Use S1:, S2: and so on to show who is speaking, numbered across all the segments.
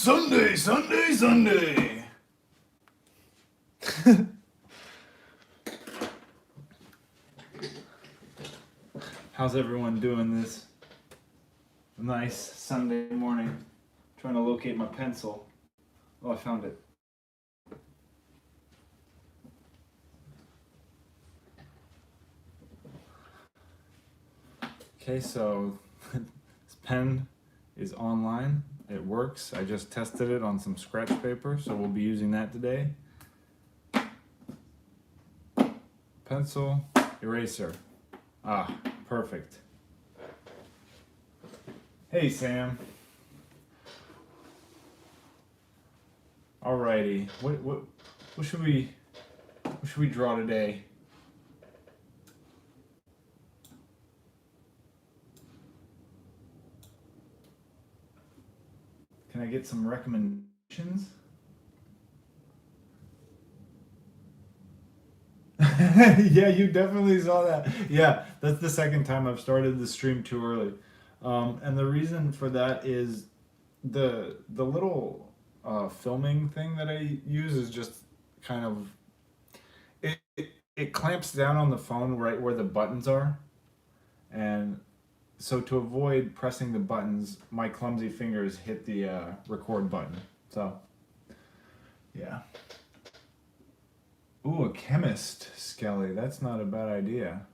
S1: Sunday, Sunday, Sunday. How's everyone doing this nice Sunday morning? Trying to locate my pencil. Oh, I found it. Okay, so this pen is online. It works. I just tested it on some scratch paper, so we'll be using that today. Pencil, eraser. Ah, perfect. Hey, Sam. Alrighty. What should we draw today? Can I get some recommendations? Yeah, you definitely saw that. Yeah, that's the second time I've started the stream too early. And the reason for that is the little filming thing that I use is just kind of it clamps down on the phone right where the buttons are, and so to avoid pressing the buttons, my clumsy fingers hit the record button. So yeah. Ooh, a chemist, Skelly. That's not a bad idea.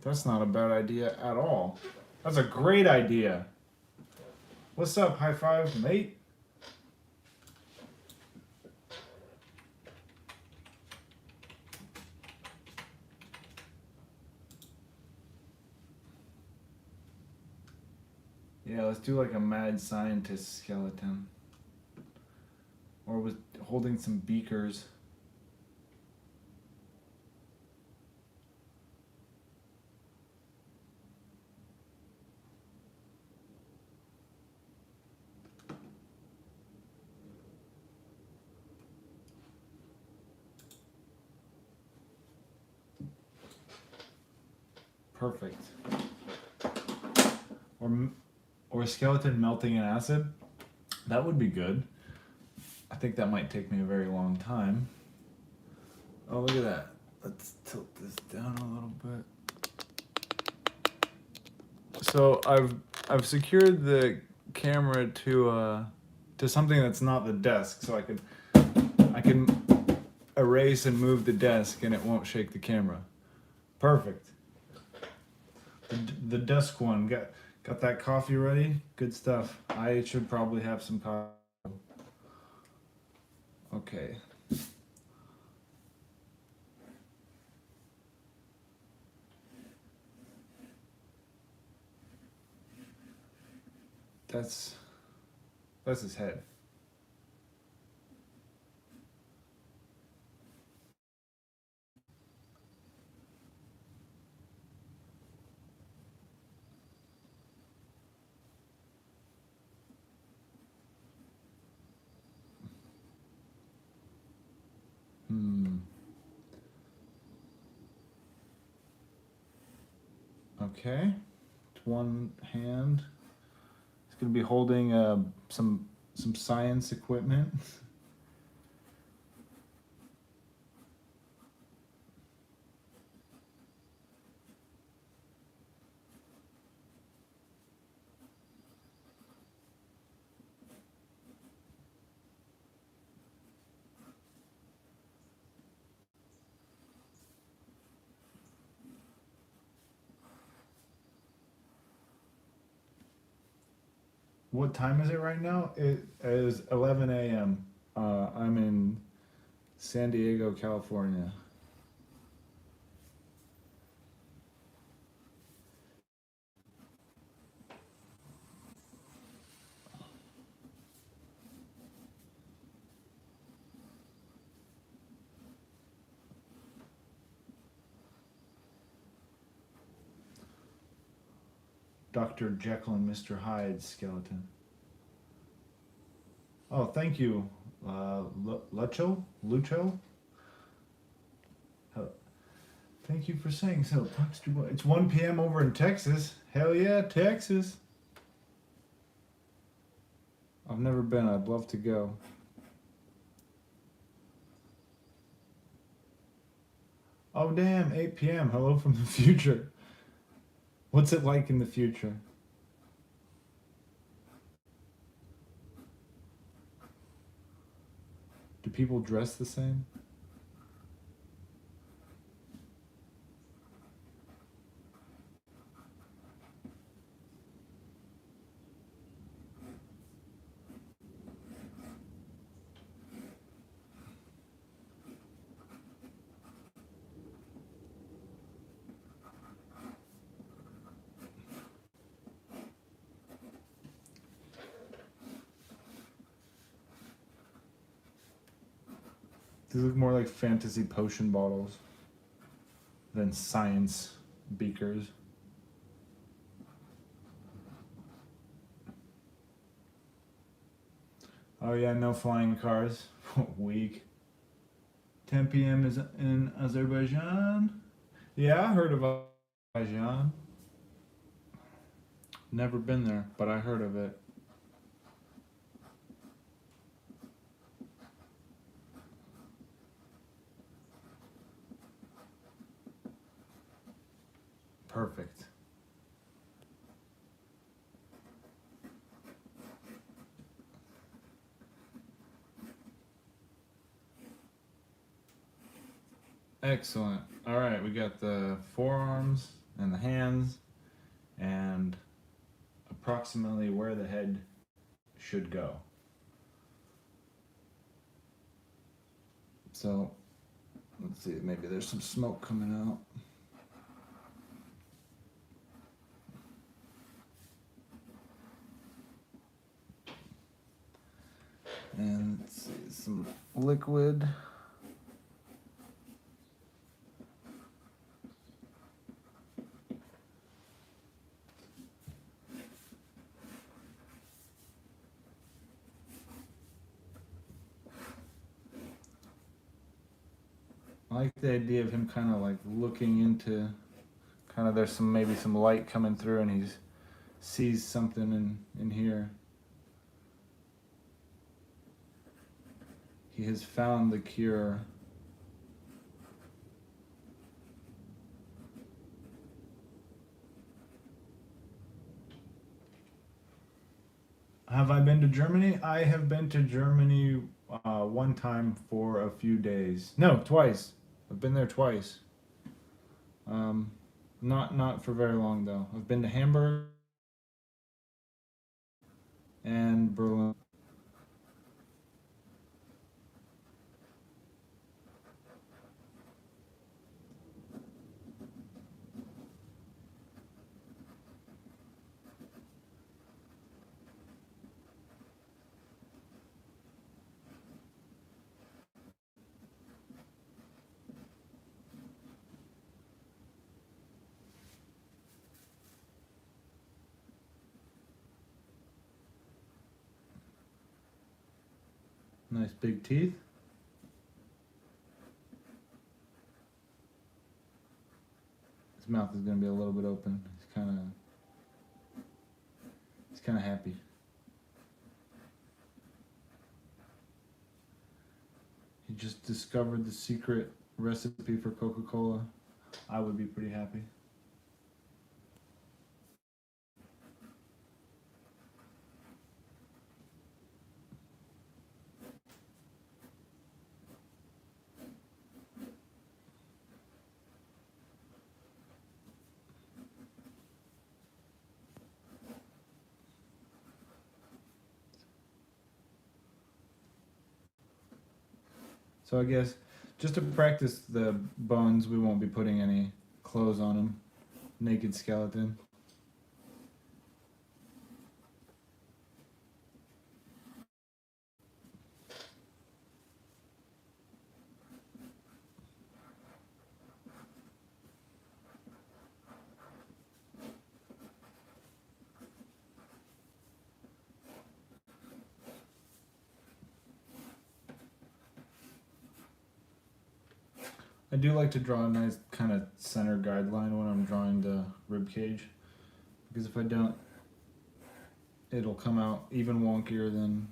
S1: That's not a bad idea at all. That's a great idea. What's up? High five, mate. Yeah, let's do like a mad scientist skeleton. Or with holding some beakers. Perfect. Or a skeleton melting in acid. That would be good. I think that might take me a very long time. Oh, look at that. Let's tilt this down a little bit. So I've secured the camera to something that's not the desk, so I can erase and move the desk and it won't shake the camera. Perfect. The desk one got that coffee ready. Good stuff. I should probably have some coffee. Okay. That's his head. Okay. It's one hand. He's gonna be holding some science equipment. What time is it right now? It is 11 a.m. I'm in San Diego, California. Dr. Jekyll and Mr. Hyde skeleton. Oh, thank you, Lucho. Thank you for saying so. It's 1 p.m. over in Texas. Hell yeah, Texas. I've never been. I'd love to go. Oh damn, 8 p.m. Hello from the future. What's it like in the future? Do people dress the same? These look more like fantasy potion bottles than science beakers. Oh yeah, no flying cars. Weak. 10 p.m. is in Azerbaijan. Yeah, I heard of Azerbaijan. Never been there, but I heard of it. Perfect. Excellent. All right, we got the forearms and the hands and approximately where the head should go. So, let's see, maybe there's some smoke coming out. And let's see, some liquid. I like the idea of him kind of like looking into, kind of there's some maybe some light coming through and he sees something in here. He has found the cure. Have I been to Germany? I have been to Germany one time for a few days. No, twice. I've been there twice. Um, not for very long though. I've been to Hamburg and Berlin. Nice big teeth. His mouth is gonna be a little bit open. He's kind of happy. He just discovered the secret recipe for Coca-Cola. I would be pretty happy. So I guess just to practice the bones, we won't be putting any clothes on him. Naked skeleton. I do like to draw a nice kind of center guideline when I'm drawing the rib cage, because if I don't, it'll come out even wonkier than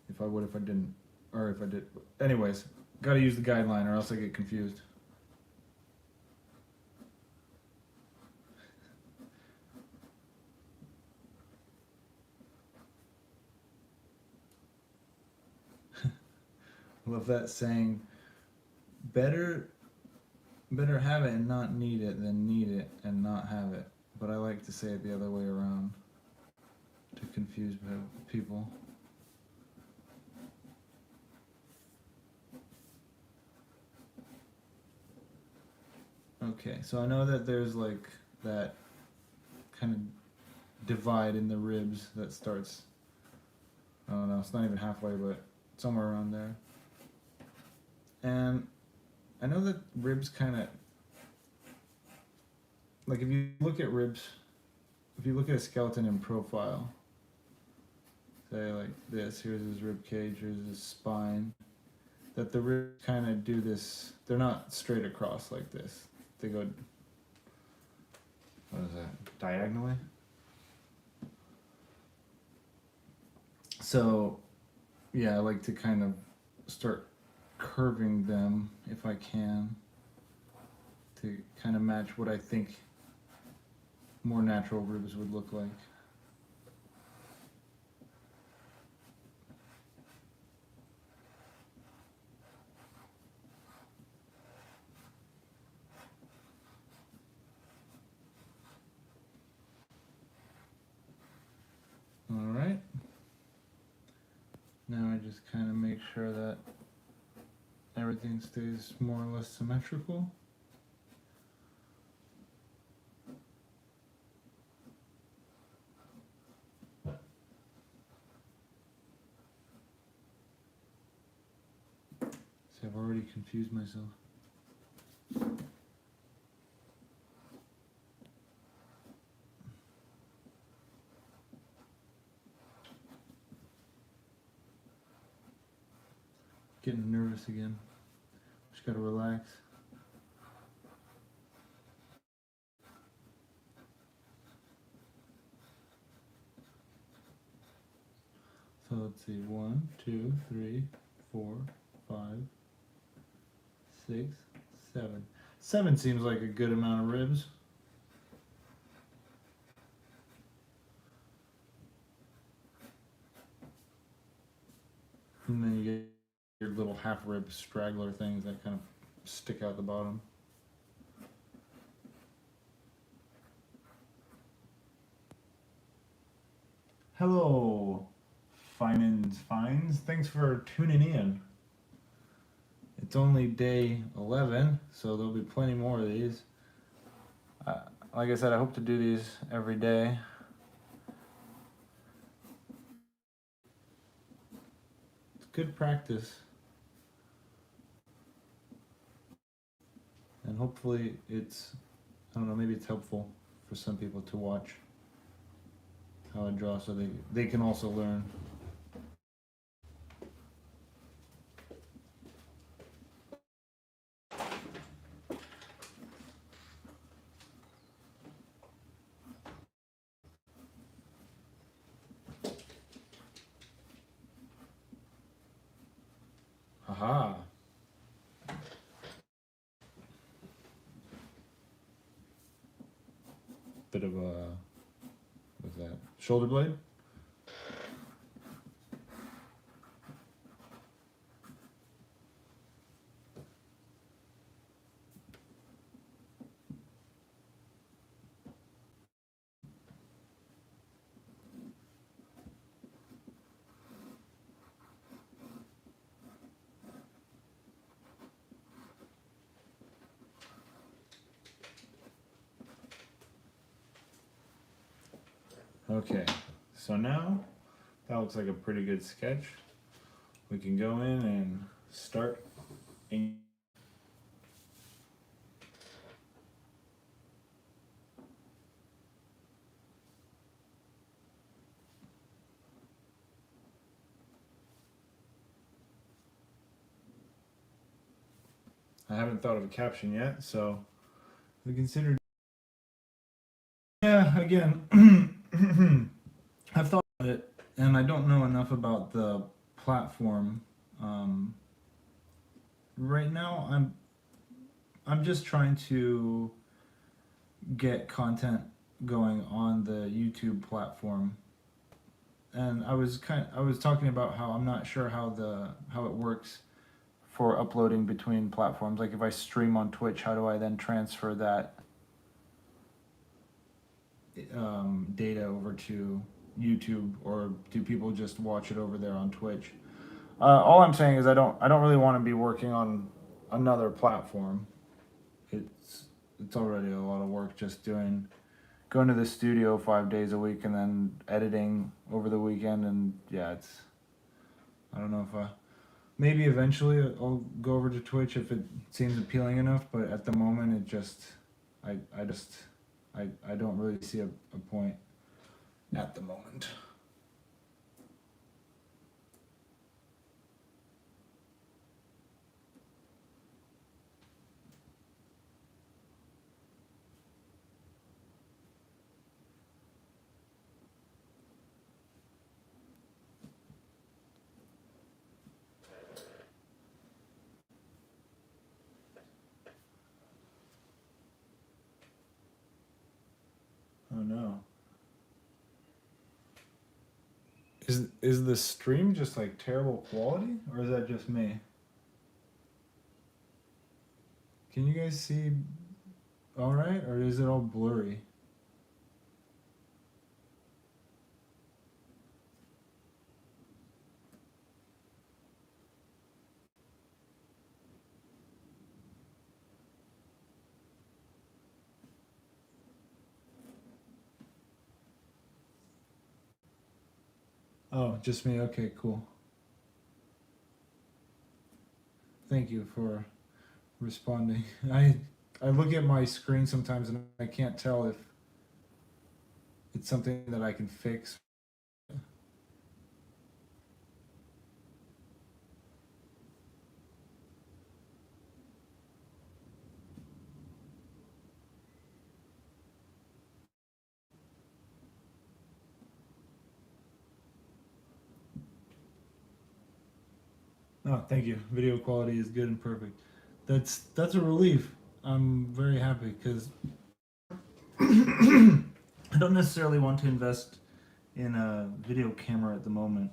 S1: if I would if I didn't, or if I did. Anyways, got to use the guideline or else I get confused. I love that saying, better have it and not need it than need it and not have it. But I like to say it the other way around to confuse people. Okay, so I know that there's like that kind of divide in the ribs that starts, I don't know, it's not even halfway, but somewhere around there. And I know that ribs kind of, like if you look at ribs, if you look at a skeleton in profile, say like this, here's his rib cage, here's his spine, that the ribs kind of do this, they're not straight across like this. They go, what is that, diagonally? So, yeah, I like to kind of start curving them if I can to kind of match what I think more natural ribs would look like. All right. Now I just kind of make sure that everything stays more or less symmetrical. See, I've already confused myself. Getting nervous again. Just gotta relax. So let's see, 1, 2, 3, 4, 5, 6, 7. 7 seems like a good amount of ribs. And then you get your little half rib straggler things that kind of stick out the bottom. Hello, Fines. Thanks for tuning in. It's only day 11, so there'll be plenty more of these. Like I said, I hope to do these every day. It's good practice. And hopefully it's, I don't know, maybe it's helpful for some people to watch how I draw so they can also learn. Haha. Bit of a, what's that, shoulder blade? Okay, so now that looks like a pretty good sketch. We can go in and start. I haven't thought of a caption yet, so we consider. Yeah, again, I've thought of it, and I don't know enough about the platform. Um, right now, I'm just trying to get content going on the YouTube platform, and I was talking about how I'm not sure how it works for uploading between platforms. Like if I stream on Twitch, how do I then transfer that data over to YouTube, or do people just watch it over there on Twitch? All I'm saying is I don't really want to be working on another platform. It's it's already a lot of work just doing going to the studio 5 days a week and then editing over the weekend, and yeah, it's I don't know if maybe eventually I'll go over to Twitch if it seems appealing enough, but at the moment it just I just I don't really see a point at the moment. Oh no. Is the stream just like terrible quality, or is that just me? Can you guys see all right, or is it all blurry? Oh, just me. Okay, cool. Thank you for responding. I look at my screen sometimes and I can't tell if it's something that I can fix. Oh, thank you. Video quality is good and perfect. That's a relief. I'm very happy because I don't necessarily want to invest in a video camera at the moment.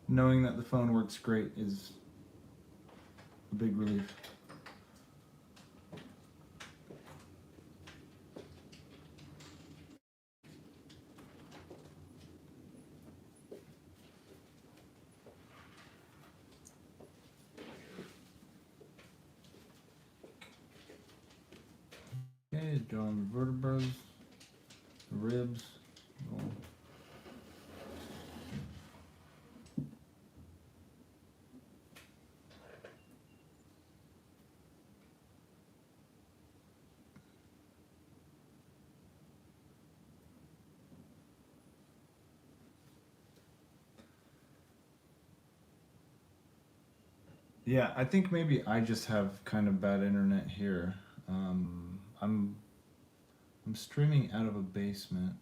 S1: Knowing that the phone works great is a big relief. Okay, drawing vertebrae, ribs. Oh. Yeah, I think maybe I just have kind of bad internet here. I'm streaming out of a basement.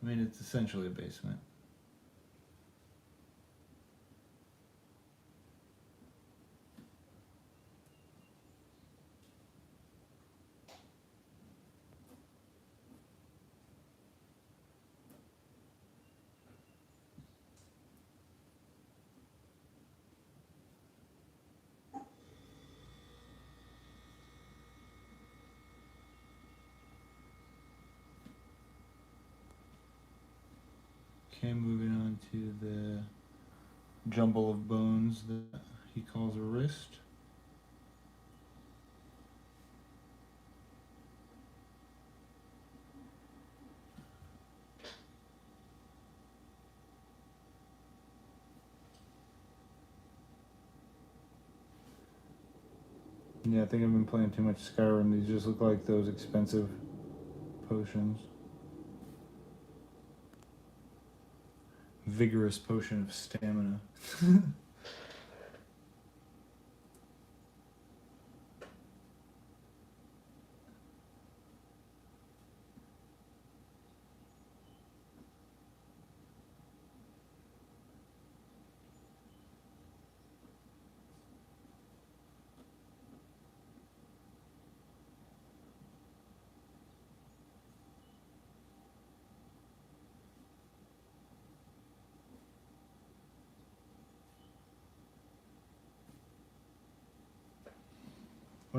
S1: I mean, it's essentially a basement. Okay, moving on to the jumble of bones that he calls a wrist. Yeah, I think I've been playing too much Skyrim. These just look like those expensive potions. Vigorous potion of stamina.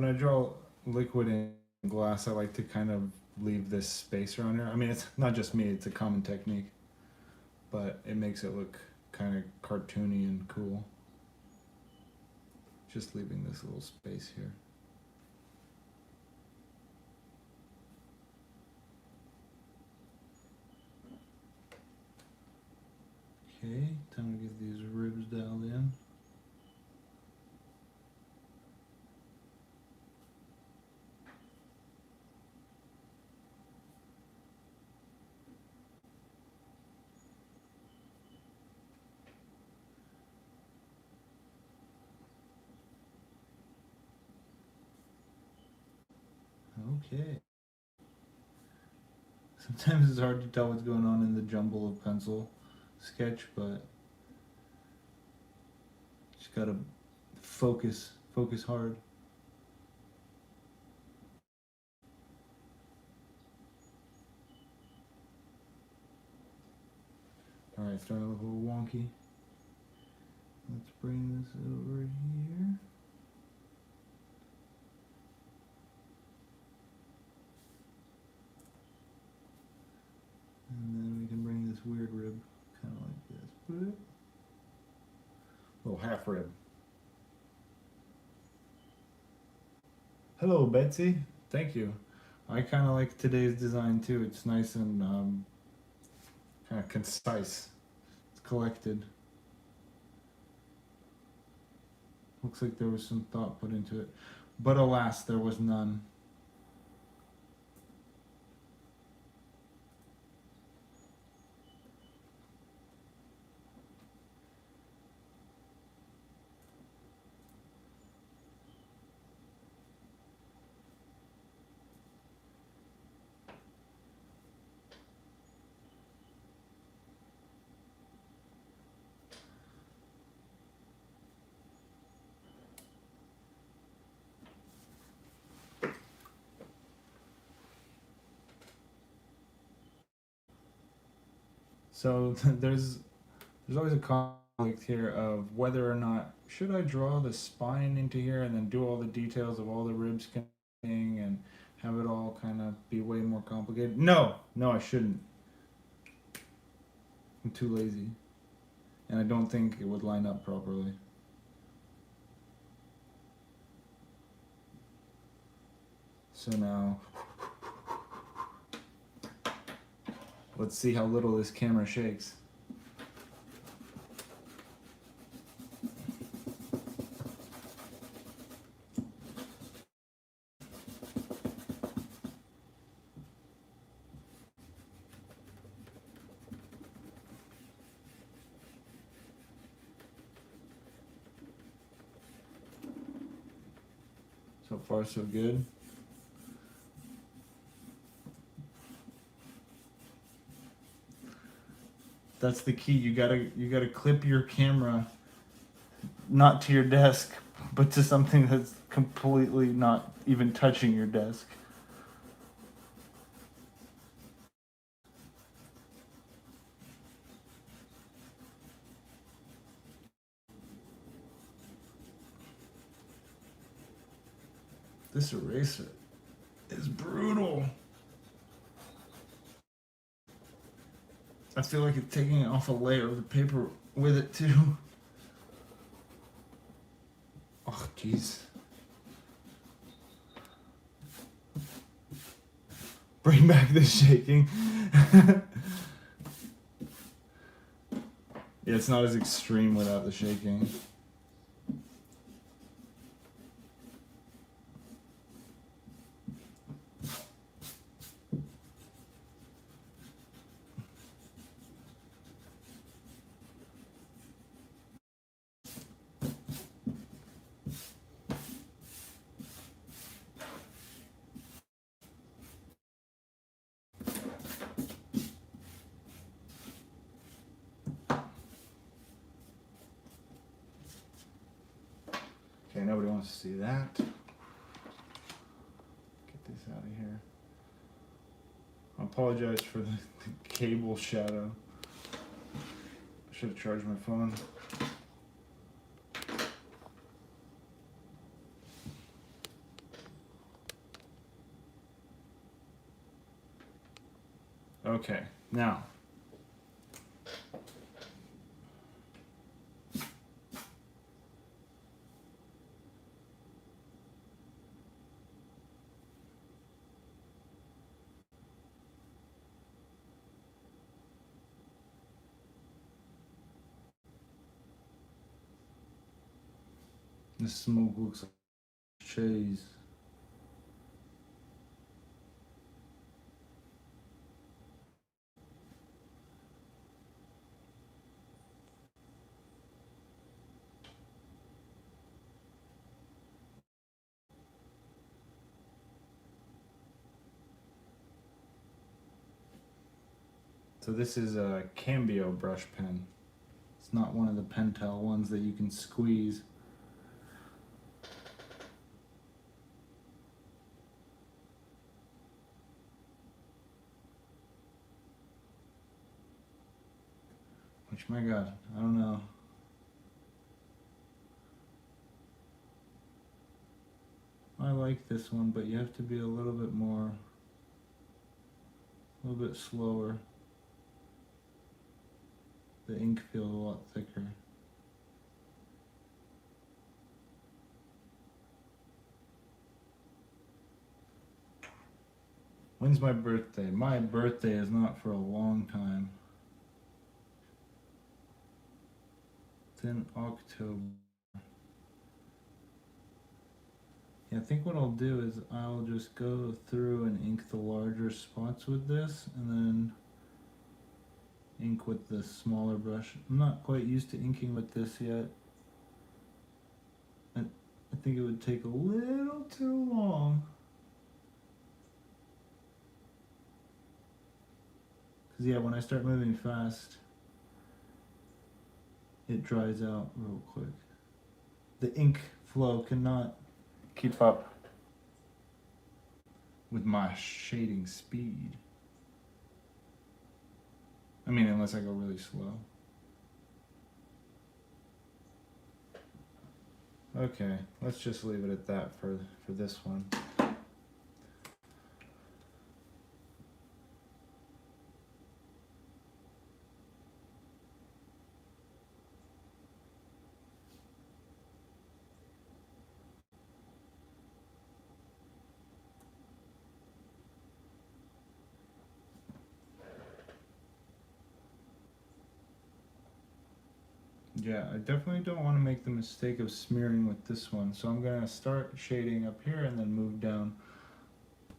S1: when I draw liquid in glass, I like to kind of leave this space around here. I mean, it's not just me, it's a common technique, but it makes it look kind of cartoony and cool. Just leaving this little space here. Okay, time to get these ribs dialed in. Okay. Sometimes it's hard to tell what's going on in the jumble of pencil sketch, but just gotta focus hard. Alright, starting to look a little wonky. Let's bring this over here. And then we can bring this weird rib kind of like this. Boop. Little half rib. Hello, Betsy. Thank you. I kind of like today's design too. It's nice and kind of concise. It's collected. Looks like there was some thought put into it. But alas, there was none. So there's always a conflict here of whether or not should I draw the spine into here and then do all the details of all the ribs connecting and have it all kind of be way more complicated. No, I shouldn't. I'm too lazy, and I don't think it would line up properly. So now, let's see how little this camera shakes. So far, so good. That's the key. You gotta clip your camera not to your desk, but to something that's completely not even touching your desk. This eraser is brutal. I feel like it's taking off a layer of the paper with it too. Oh, jeez. Bring back the shaking. Yeah, it's not as extreme without the shaking. Okay, nobody wants to see that. Get this out of here. I apologize for the cable shadow. I should have charged my phone. Okay, now. The smoke looks like cheese. So this is a Cambio brush pen. It's not one of the Pentel ones that you can squeeze. Which, my God, I don't know. I like this one, but you have to be a little bit more, a little bit slower. The ink feels a lot thicker. When's my birthday? My birthday is not for a long time. It's in October. Yeah, I think what I'll do is I'll just go through and ink the larger spots with this, and then ink with the smaller brush. I'm not quite used to inking with this yet. I think it would take a little too long. Because yeah, when I start moving fast, it dries out real quick. The ink flow cannot keep up with my shading speed. I mean, unless I go really slow. Okay, let's just leave it at that for this one. Yeah, I definitely don't want to make the mistake of smearing with this one, so I'm going to start shading up here and then move down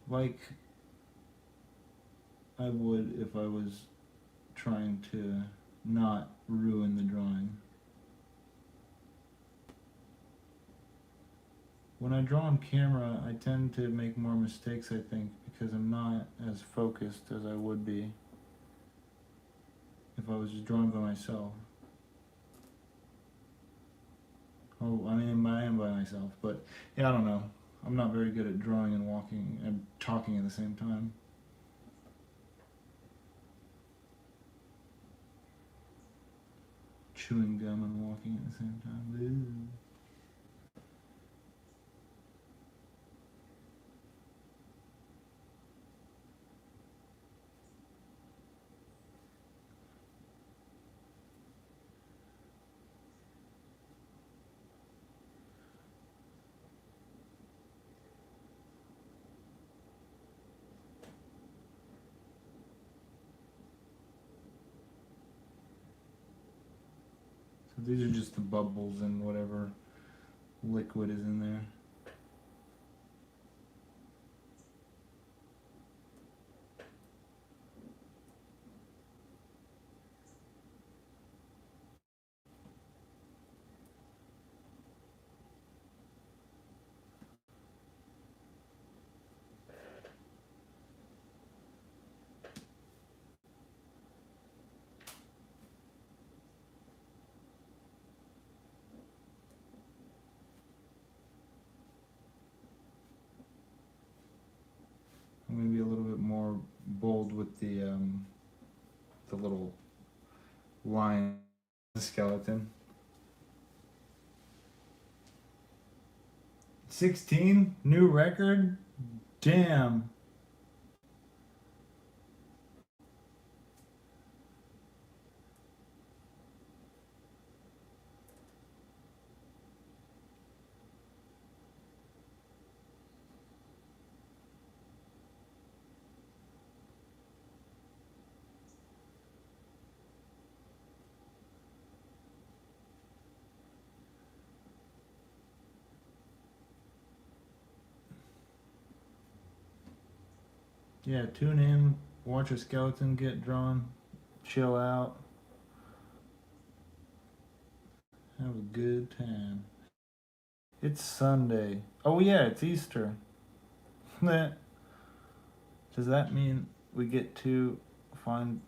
S1: like I would if I was trying to not ruin the drawing. When I draw on camera, I tend to make more mistakes, I think, because I'm not as focused as I would be if I was just drawing by myself. Oh, I mean, I am by myself, but yeah, I don't know. I'm not very good at drawing and walking and talking at the same time. Chewing gum and walking at the same time. Ew. So these are just the bubbles and whatever liquid is in there. I'm going to be a little bit more bold with the little line, the skeleton. 16, new record. Damn. yeah, tune in, watch a skeleton get drawn, chill out, have a good time. It's Sunday. Oh yeah, it's Easter. Does that mean we get to find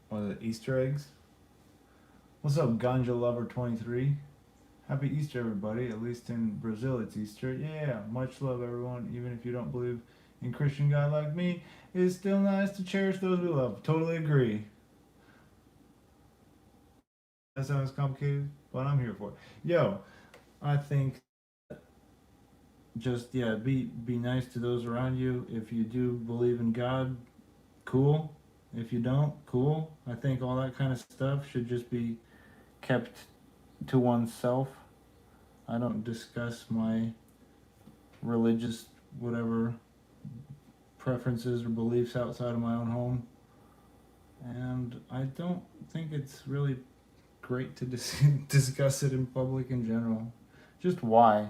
S1: what are the Easter eggs? What's up, Ganja Lover 23? Happy Easter, everybody. At least in Brazil, it's Easter. Yeah, much love, everyone. Even if you don't believe in Christian God like me, it's still nice to cherish those we love. Totally agree. That sounds complicated, but I'm here for it. Yo, I think just yeah, be nice to those around you. If you do believe in God, cool. If you don't, cool. I think all that kind of stuff should just be kept to oneself. I don't discuss my religious whatever preferences or beliefs outside of my own home. And I don't think it's really great to discuss it in public in general. Just why?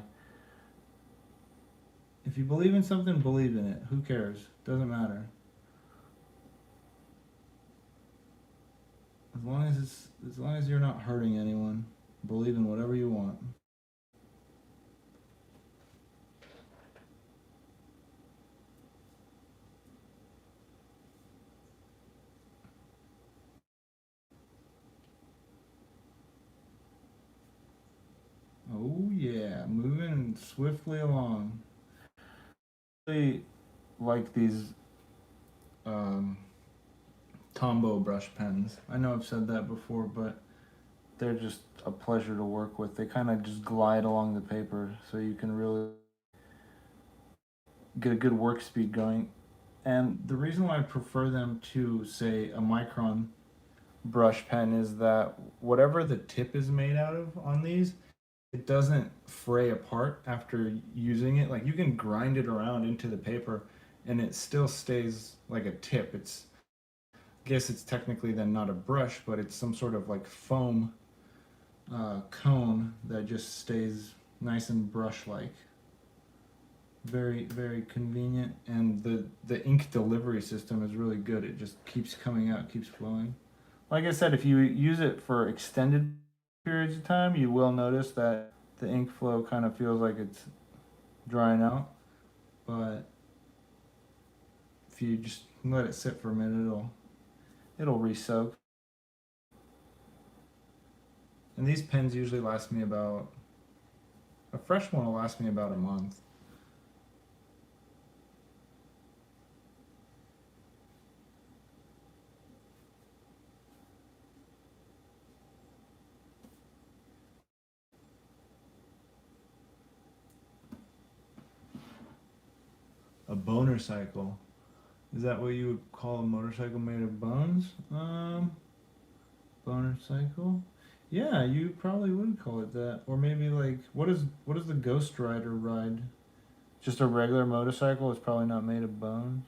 S1: If you believe in something, believe in it. Who cares? Doesn't matter. As long as you're not hurting anyone, believe in whatever you want. Oh yeah, moving swiftly along. I really like these um, Tombow brush pens. I know I've said that before, but they're just a pleasure to work with. They kind of just glide along the paper, so you can really get a good work speed going. And the reason why I prefer them to, say, a Micron brush pen is that whatever the tip is made out of on these, it doesn't fray apart after using it. Like you can grind it around into the paper and it still stays like a tip. It's I guess it's technically then not a brush, but it's some sort of like foam cone that just stays nice and brush like. Very, very convenient, and the ink delivery system is really good. It just keeps coming out, keeps flowing. Like I said, if you use it for extended periods of time, you will notice that the ink flow kind of feels like it's drying out. But if you just let it sit for a minute, it'll re-soak. And these pens usually last me about a fresh one will last me about a month. A boner cycle. Is that what you would call a motorcycle made of bones? Boner cycle. Yeah, you probably would call it that. Or maybe like what is the Ghost Rider ride? Just a regular motorcycle. It's probably not made of bones.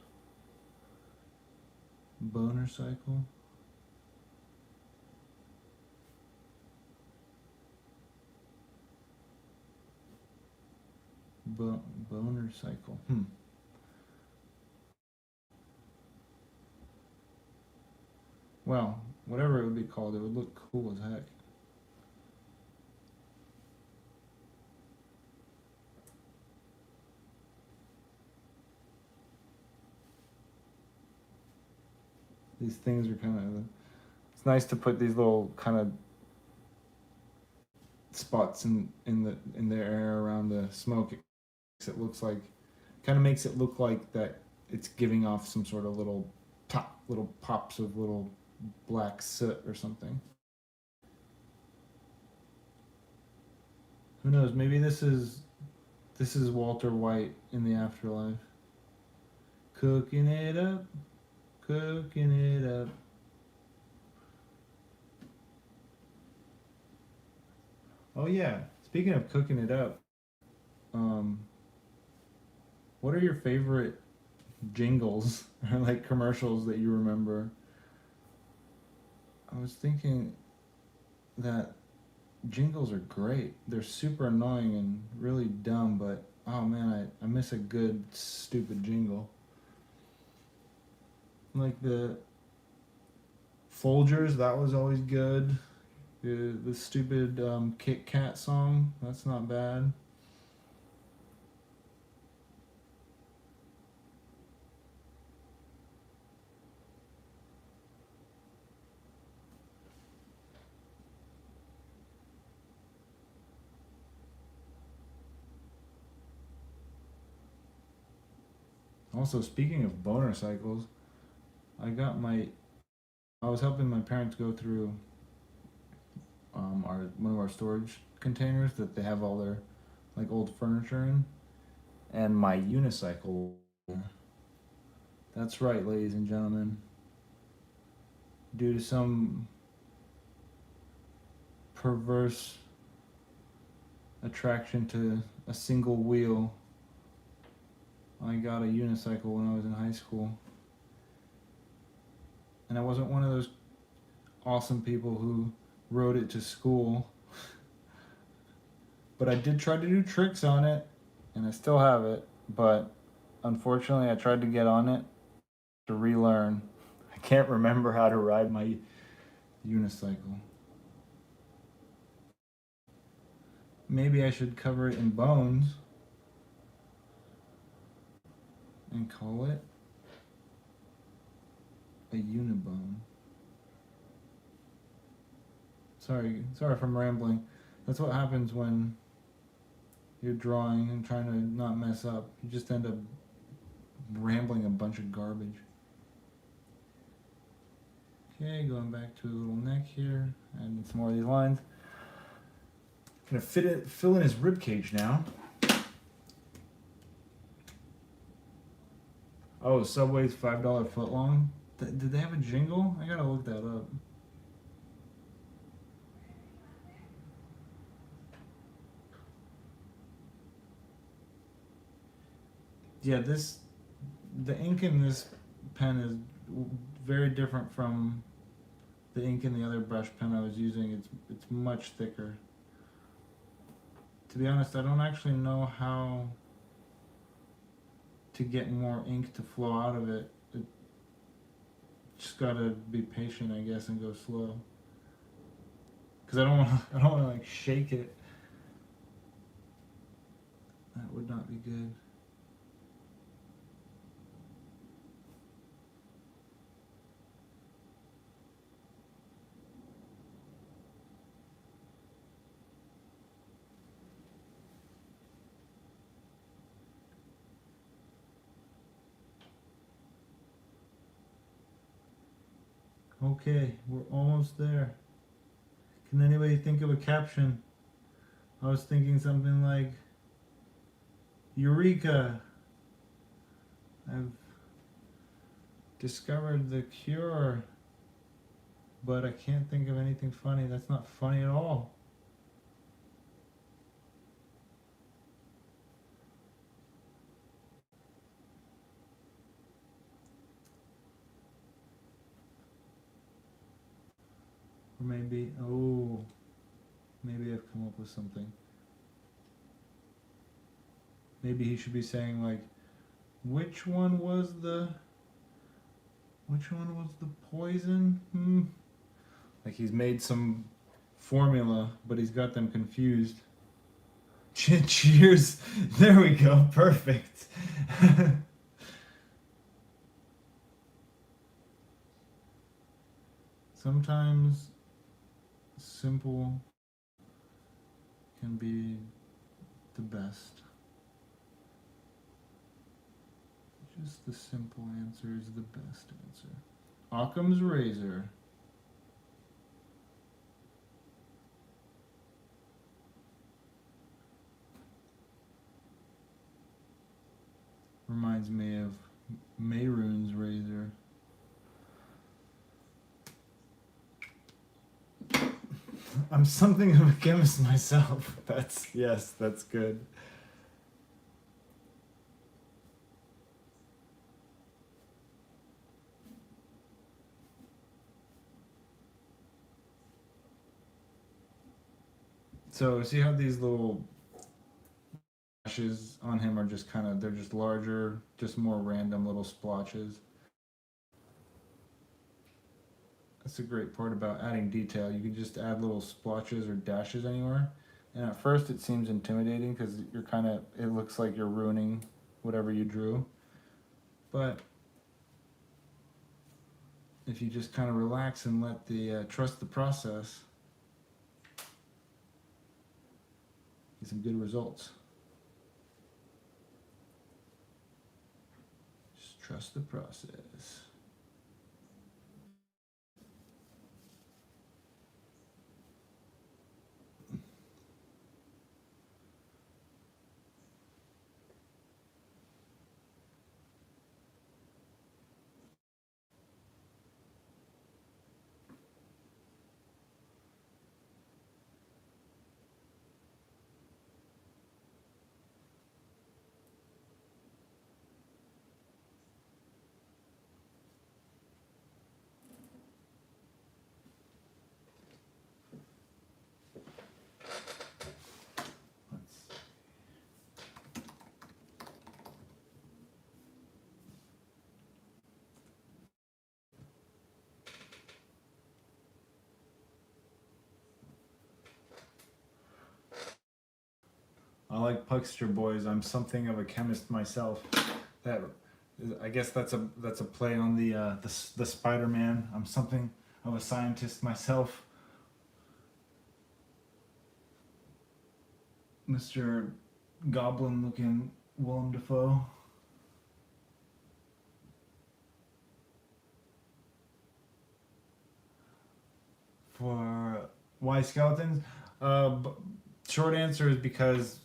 S1: Boner cycle. Boner cycle. Well, whatever it would be called, it would look cool as heck. These things are kind of. It's nice to put these little kind of spots in the air around the smoke. It looks like, kind of makes it look like that it's giving off some sort of little pops of little black soot or something. Who knows? Maybe this is Walter White in the afterlife, cooking it up, cooking it up. Oh yeah. Speaking of cooking it up, um, what are your favorite jingles or like commercials that you remember? I was thinking that jingles are great. They're super annoying and really dumb, but oh man, I miss a good stupid jingle. like the Folgers, that was always good. The stupid Kit Kat song, that's not bad. Also, speaking of boner cycles, I got my. I was helping my parents go through our one of our storage containers that they have all their like old furniture in, and my unicycle. That's right, ladies and gentlemen. Due to some perverse attraction to a single wheel, I got a unicycle when I was in high school. And I wasn't one of those awesome people who rode it to school. But I did try to do tricks on it, and I still have it. But unfortunately, I tried to get on it to relearn. I can't remember how to ride my unicycle. Maybe I should cover it in bones and call it a unibone. Sorry if I'm rambling. That's what happens when you're drawing and trying to not mess up. You just end up rambling a bunch of garbage. Okay, going back to a little neck here, adding some more of these lines. Gonna fill in his rib cage now. Oh, Subway's $5 footlong. Did they have a jingle? I gotta look that up. Yeah, the ink in this pen is very different from the ink in the other brush pen I was using. It's much thicker. To be honest, I don't actually know how to get more ink to flow out of it. Just gotta be patient, I guess, and go slow. Cause I don't want to like shake it. That would not be good. Okay, we're almost there. Can anybody think of a caption? I was thinking something like, Eureka! I've discovered the cure, but I can't think of anything funny. That's not funny at all. Or maybe, oh, maybe I've come up with something. Maybe he should be saying like, which one was the poison? Like he's made some formula, but he's got them confused. Cheers. There we go. Perfect. Sometimes simple can be the best. Just the simple answer is the best answer. Occam's razor. Reminds me of Mayroon's razor. I'm something of a chemist myself. That's good. So see how these little dashes on him are just they're just larger, just more random little splotches. That's the great part about adding detail. You can just add little splotches or dashes anywhere. And at first it seems intimidating because you're kind of, it looks like you're ruining whatever you drew. But if you just kind of relax and let the, trust the process, get some good results. Just trust the process. I like Puckster boys. I'm something of a chemist myself. That, I guess that's a play on the Spider-Man. I'm something of a scientist myself. Mr. Goblin looking Willem Dafoe. For why skeletons? Short answer is because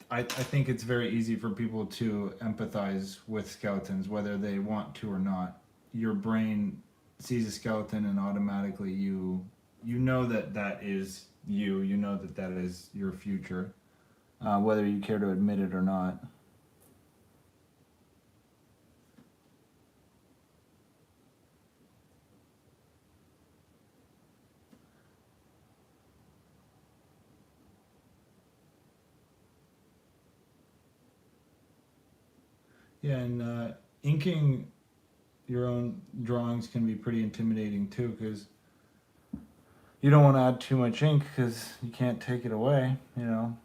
S1: I think it's very easy for people to empathize with skeletons, whether they want to or not. Your brain sees a skeleton and automatically you know that is you. You know that is your future, whether you care to admit it or not. Yeah, and inking your own drawings can be pretty intimidating too, because you don't want to add too much ink because you can't take it away, you know.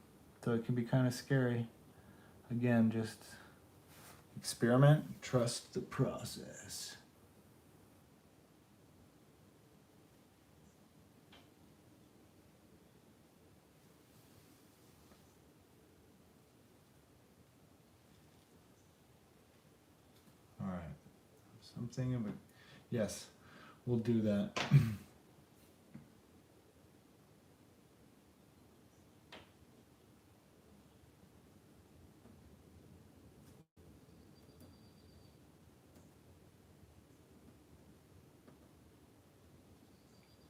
S1: So it can be kind of scary. Again, just experiment, trust the process. All right, something of a, yes, we'll do that.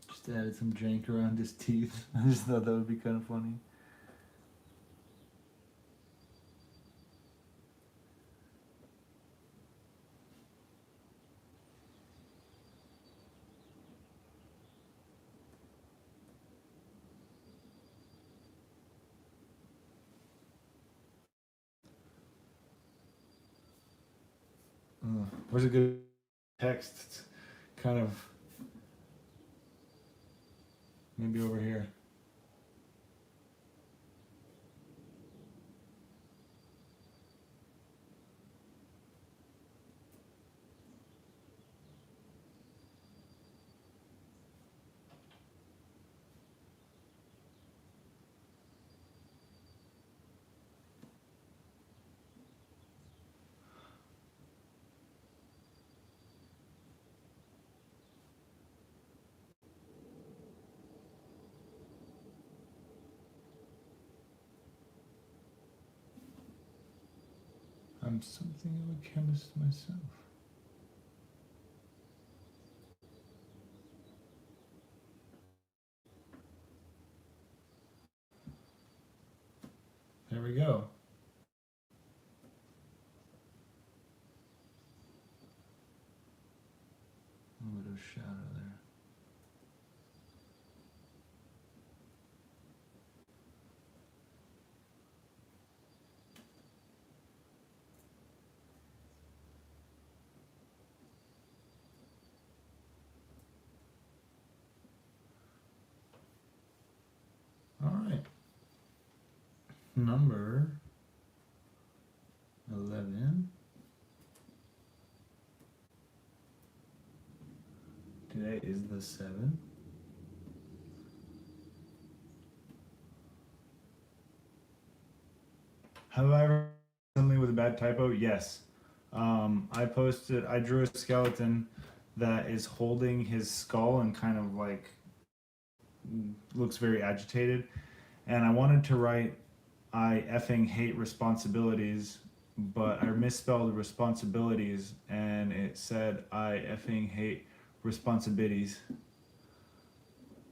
S1: Just added some jank around his teeth. I just thought that would be kind of funny. Where's a good text? It's kind of maybe over here. I'm something of a chemist myself. There we go. A little bit of shadow there. number 11. Today is the 7th. Have I ever something with a bad typo? Yes. I drew a skeleton that is holding his skull and kind of like looks very agitated. And I wanted to write, I effing hate responsibilities, but I misspelled responsibilities and it said, I effing hate responsibilities.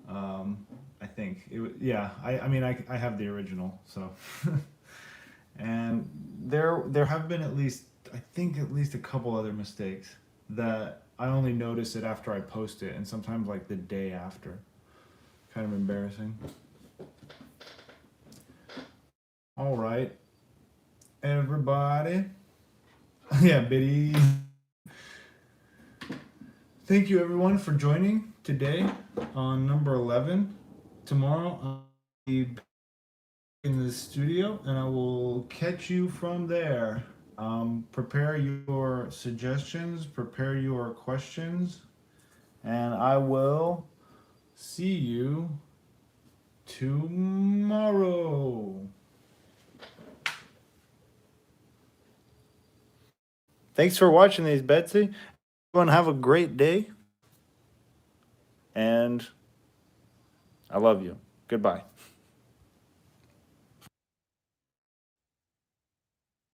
S1: I think yeah, I mean, I have the original, so. And there have been at least a couple other mistakes that I only notice it after I post it, and sometimes like the day after. Kind of embarrassing. All right, everybody. Yeah, Biddy. Thank you everyone for joining today on number 11. Tomorrow I'll be in the studio and I will catch you from there. Prepare your suggestions, prepare your questions, and I will see you tomorrow. Thanks for watching these, Betsy. Everyone have a great day, and I love you. Goodbye.